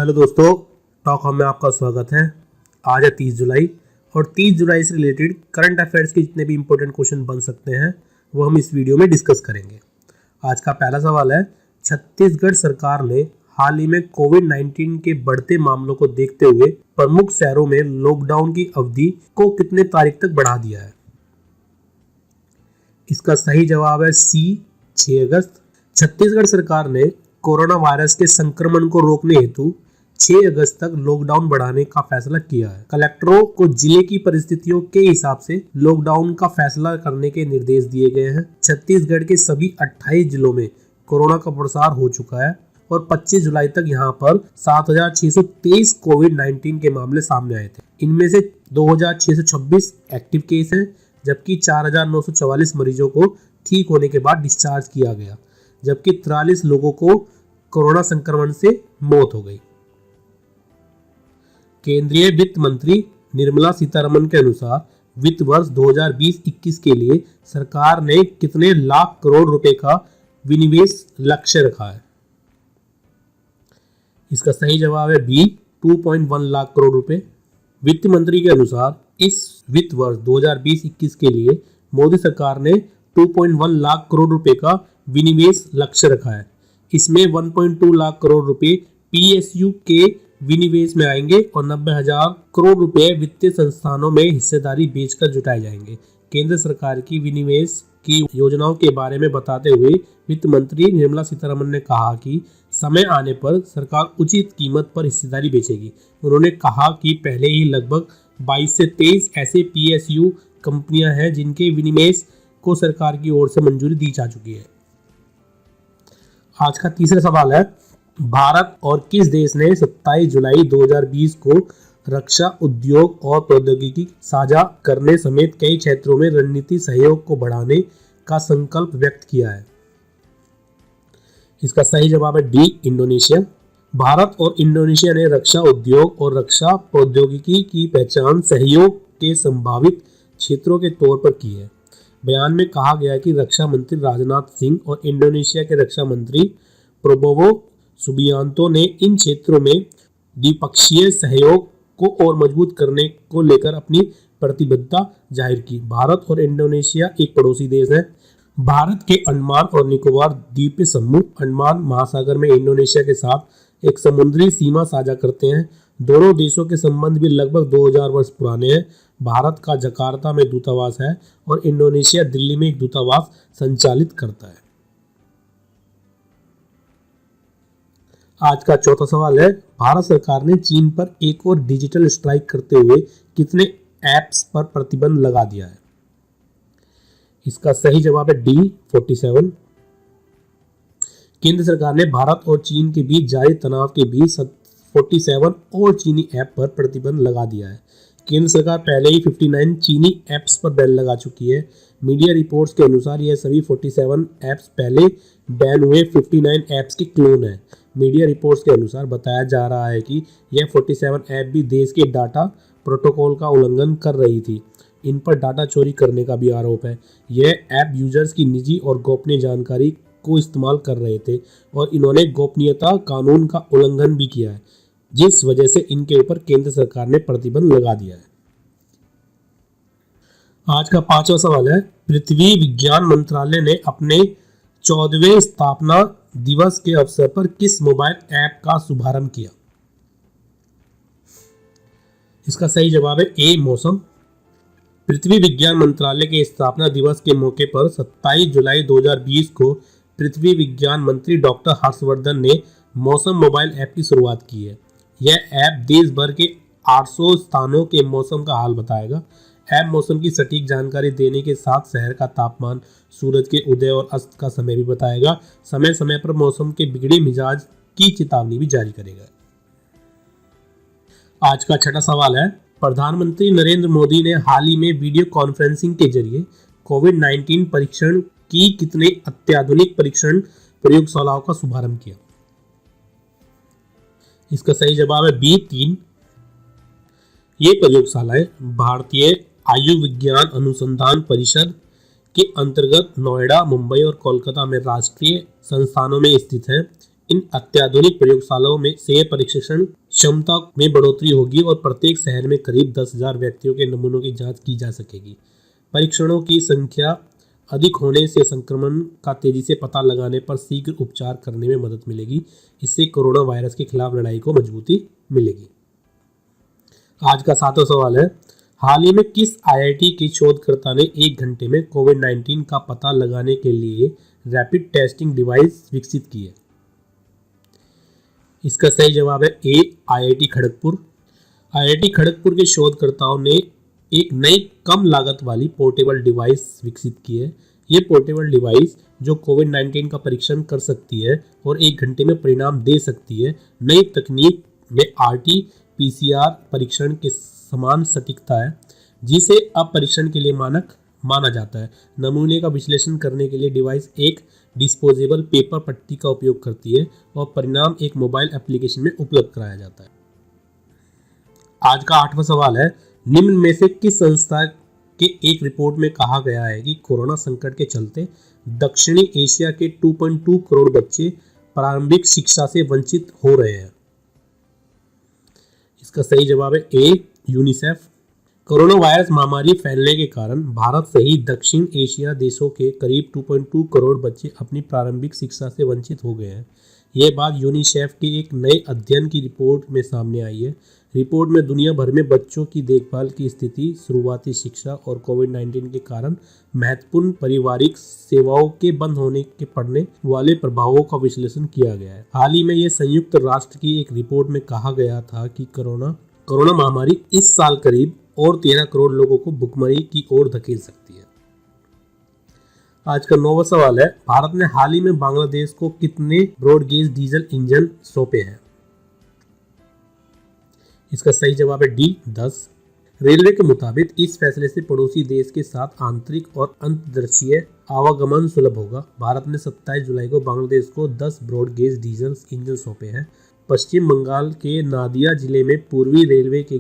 Hello दोस्तों, talk हम में आपका स्वागत है। आज है 30 जुलाई और 30 जुलाई से रिलेटेड करंट अफेयर्स के जितने भी इंपॉर्टेंट क्वेश्चन बन सकते हैं वो हम इस वीडियो में डिस्कस करेंगे। आज का पहला सवाल है, छत्तीसगढ़ सरकार ने हाल ही में कोविड-19 के बढ़ते मामलों को देखते हुए प्रमुख शहरों में लॉकडाउन की अवधि को कितने तारीख तक बढ़ा दिया है? इसका सही जवाब है सी, 6 अगस्त। छत्तीसगढ़ सरकार ने कोरोना वायरस के संक्रमण को रोकने हेतु 6 अगस्त तक लॉकडाउन बढ़ाने का फैसला किया है। कलेक्टरों को जिले की परिस्थितियों के हिसाब से लॉकडाउन का फैसला करने के निर्देश दिए गए हैं। छत्तीसगढ़ के सभी 28 जिलों में कोरोना का प्रसार हो चुका है और 25 जुलाई तक यहां पर 7,623 कोविड-19 के मामले सामने आए थे। इनमें से 2,626 एक्टिव केस हैं, जबकि 4,944 मरीजों को ठीक होने के बाद डिस्चार्ज किया गया, जबकि 43 लोगों को कोरोना संक्रमण से मौत हो गई। केंद्रीय वित्त मंत्री निर्मला सीतारमण के अनुसार वित्त वर्ष 2020-21 के लिए सरकार ने कितने लाख करोड़ रुपए का विनिवेश लक्ष्य रखा है? इसका सही जवाब है बी, 2.1 लाख करोड़ रुपए। वित्त मंत्री के अनुसार इस वित्त वर्ष 2020-21 के लिए मोदी सरकार ने 2.1 लाख करोड़ रुपए का विनिवेश लक्ष्य रखा है। इसमें 1.2 लाख करोड़ रुपए पीएसयू के विनिवेश में आएंगे और 90,000 करोड़ रुपए वित्तीय संस्थानों में हिस्सेदारी बेचकर जुटाए जाएंगे। केंद्र सरकार की विनिवेश की योजनाओं के बारे में बताते हुए वित्त मंत्री निर्मला सीतारमण ने कहा कि समय आने पर सरकार उचित कीमत पर हिस्सेदारी बेचेगी। उन्होंने कहा कि पहले ही लगभग 22 से 23 ऐसे पीएसयू कंपनियां हैं जिनके विनिवेश को सरकार की ओर से मंजूरी दी जा चुकी है। आज का तीसरा सवाल है, भारत और किस देश ने 27 जुलाई 2020 को रक्षा उद्योग और प्रौद्योगिकी साझा करने समेत कई क्षेत्रों में रणनीतिक सहयोग को बढ़ाने का संकल्प व्यक्त किया है? इसका सही जवाब है डी, इंडोनेशिया। भारत और इंडोनेशिया ने रक्षा उद्योग और रक्षा प्रौद्योगिकी की पहचान सहयोग के संभावित क्षेत्रों के तौर पर की है। बयान में कहा गया कि रक्षा मंत्री राजनाथ सिंह और इंडोनेशिया के रक्षा मंत्री प्रबोवो सुबियांतो ने इन क्षेत्रों में द्विपक्षीय सहयोग को और मजबूत करने को लेकर अपनी प्रतिबद्धता जाहिर की। भारत और इंडोनेशिया एक पड़ोसी देश है। भारत के अंडमान और निकोबार द्वीप समूह अंडमान महासागर में इंडोनेशिया के साथ एक समुद्री सीमा साझा करते हैं। दोनों देशों के संबंध भी लगभग 2000 वर्ष पुराने हैं। भारत का जकार्ता में दूतावास है और इंडोनेशिया दिल्ली में एक दूतावास संचालित करता है। आज का चौथा सवाल है, भारत सरकार ने चीन पर एक और डिजिटल स्ट्राइक करते हुए कितने ऐप्स पर प्रतिबंध लगा दिया है? इसका सही जवाब है डी, 47। केंद्र सरकार ने भारत और चीन के बीच जारी तनाव के बीच 47 और चीनी ऐप पर प्रतिबंध लगा दिया है। केंद्र सरकार पहले ही 59 चीनी ऐप्स पर बैन लगा चुकी है। मीडिया रिपोर्ट्स के अनुसार यह सभी 47 ऐप्स पहले बैन हुए 59 ऐप्स के क्लोन हैं। मीडिया रिपोर्ट्स के अनुसार बताया जा रहा है कि यह 47 ऐप भी देश के डाटा प्रोटोकॉल का उल्लंघन कर रही थी। इन पर डाटा चोरी करने का भी आरोप है। यह ऐप यूजर्स की निजी और गोपनीय जानकारी को इस्तेमाल कर रहे थे और इन्होंने गोपनीयता कानून का उल्लंघन भी किया है, जिस वजह से इनके ऊपर केंद्र सरकार ने प्रतिबंध लगा दिया है। आज का पांचवा सवाल है, पृथ्वी विज्ञान मंत्रालय ने अपने 14वें स्थापना दिवस के अवसर पर किस मोबाइल ऐप का शुभारंभ किया? इसका सही जवाब है ए, मौसम। पृथ्वी विज्ञान मंत्रालय के स्थापना दिवस के मौके पर 27 जुलाई 2020 को पृथ्वी विज्ञान मंत्री डॉक्टर हर्षवर्धन ने मौसम मोबाइल ऐप की शुरुआत की है। यह ऐप देश भर के 800 स्थानों के मौसम का हाल बताएगा। ऐप मौसम की सटीक जानकारी देने के साथ शहर का तापमान, सूरज के उदय और अस्त का समय भी बताएगा। समय समय पर मौसम के बिगड़े मिजाज की चेतावनी भी जारी करेगा। आज का छठा सवाल है, प्रधानमंत्री नरेंद्र मोदी ने हाल ही में वीडियो कॉन्फ्रेंसिंग के जरिए कोविड-19 परीक्षण की कितने अत्याधुनिक परीक्षण प्रयोगशालाओं का शुभारंभ किया? इसका सही जवाब है बी, 3। ये प्रयोगशालाएं भारतीय आयुर्विज्ञान अनुसंधान परिषद के अंतर्गत नोएडा, मुंबई और कोलकाता में राष्ट्रीय संस्थानों में स्थित है। इन अत्याधुनिक प्रयोगशालाओं में से परीक्षण क्षमता में बढ़ोतरी होगी और प्रत्येक शहर में करीब 10,000 व्यक्तियों के नमूनों की जांच की जा सकेगी। परीक्षणों की संख्या अधिक होने से संक्रमण का तेजी से पता लगाने पर शीघ्र उपचार करने में मदद मिलेगी। इससे कोरोना वायरस के खिलाफ लड़ाई को मजबूती मिलेगी। आज का 7वां सवाल है, हाल ही में किस IIT के शोधकर्ता ने 1 घंटे में कोविड-19 का पता लगाने के लिए रैपिड टेस्टिंग डिवाइस विकसित की है? इसका सही जवाब है ए, IIT खड़गपुर। IIT खड़गपुर के शोधकर्ताओं ने एक नई कम लागत वाली पोर्टेबल डिवाइस विकसित की है। ये पोर्टेबल डिवाइस जो कोविड-19 का परीक्षण कर सकती है और 1 घंटे में परिणाम दे सकती है। नई तकनीक में RT-PCR परीक्षण के समान सटीकता है, जिसे अब परीक्षण के लिए मानक माना जाता है। नमूने का विश्लेषण करने के लिए डिवाइस एक डिस्पोजेबल पेपर पट्टी का उपयोग करती है और परिणाम एक मोबाइल एप्लीकेशन में उपलब्ध कराया जाता है। आज का 8वां सवाल है, निम्न में से किस संस्था के एक रिपोर्ट में कहा गया है कि कोरोना संकट के चलते दक्षिणी एशिया के 2.2 करोड़ बच्चे प्रारंभिक शिक्षा से वंचित हो रहे हैं? इसका सही जवाब है ए, यूनिसेफ। कोरोना वायरस महामारी फैलने के कारण भारत सहित दक्षिण एशिया देशों के करीब 2.2 करोड़ बच्चे अपनी प्रारंभिक शिक्षा से वंचित हो गए हैं। ये बात यूनिसेफ के एक नए अध्ययन की रिपोर्ट में सामने आई है। रिपोर्ट में दुनिया भर में बच्चों की देखभाल की स्थिति, शुरुआती शिक्षा और कोविड-19 के कारण महत्वपूर्ण पारिवारिक सेवाओं के बंद होने के पड़ने वाले प्रभावों का विश्लेषण किया गया है। हाल ही में यह संयुक्त राष्ट्र की एक रिपोर्ट में कहा गया था कि कोरोना महामारी इस साल करीब और 13 करोड़ लोगों को भुखमरी की ओर धकेल सकती है। आज का 9वां सवाल है, भारत ने हाल ही में बांग्लादेश को कितने ब्रॉडगेज डीजल इंजन सौंपे हैं? इसका सही जवाब है डी, 10। रेलवे के मुताबिक इस फैसले से पड़ोसी देश के साथ आंतरिक और अंतर्देशीय आवागमन सुलभ होगा। भारत ने 27 जुलाई को बांग्लादेश को 10 ब्रॉडगेज डीजल इंजन सौंपे हैं। पश्चिम बंगाल के नादिया जिले में पूर्वी रेलवे के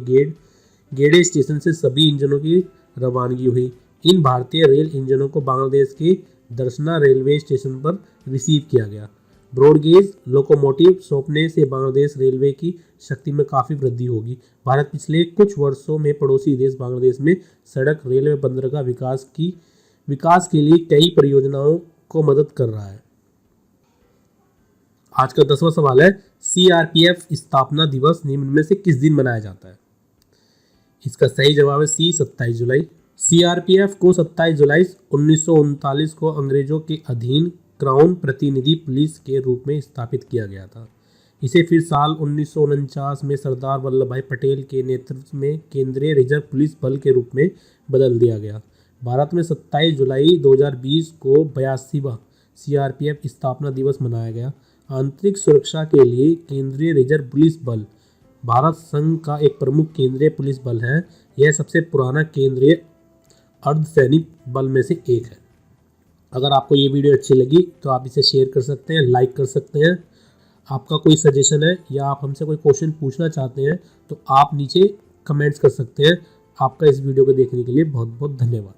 गेड़े स्टेशन से सभी इंजनों की रवानगी हुई। इन भारतीय रेल इंजनों को बांग्लादेश के दर्शना रेलवे स्टेशन पर रिसीव किया गया। ब्रॉडगेज लोकोमोटिव सौंपने से बांग्लादेश रेलवे की शक्ति में काफ़ी वृद्धि होगी। भारत पिछले कुछ वर्षों में पड़ोसी देश बांग्लादेश में सड़क, रेलवे, बंदरगाह विकास के लिए कई परियोजनाओं को मदद कर रहा है। आज का 10वां सवाल है, CRPF स्थापना दिवस निम्न में से किस दिन मनाया जाता है? इसका सही जवाब है सी, 27 जुलाई। CRPF को 27 जुलाई 1939 को अंग्रेजों के अधीन क्राउन प्रतिनिधि पुलिस के रूप में स्थापित किया गया था। इसे फिर साल 1949 में सरदार वल्लभ भाई पटेल के नेतृत्व में केंद्रीय रिजर्व पुलिस बल के रूप में बदल दिया गया। भारत में 27 जुलाई 2020 को 82वां CRPF स्थापना दिवस मनाया गया। आंतरिक सुरक्षा के लिए केंद्रीय रिजर्व पुलिस बल भारत संघ का एक प्रमुख केंद्रीय पुलिस बल है। यह सबसे पुराना केंद्रीय अर्धसैनिक बल में से एक है। अगर आपको ये वीडियो अच्छी लगी तो आप इसे शेयर कर सकते हैं, लाइक कर सकते हैं। आपका कोई सजेशन है या आप हमसे कोई क्वेश्चन पूछना चाहते हैं तो आप नीचे कमेंट्स कर सकते हैं। आपका इस वीडियो को देखने के लिए बहुत बहुत धन्यवाद।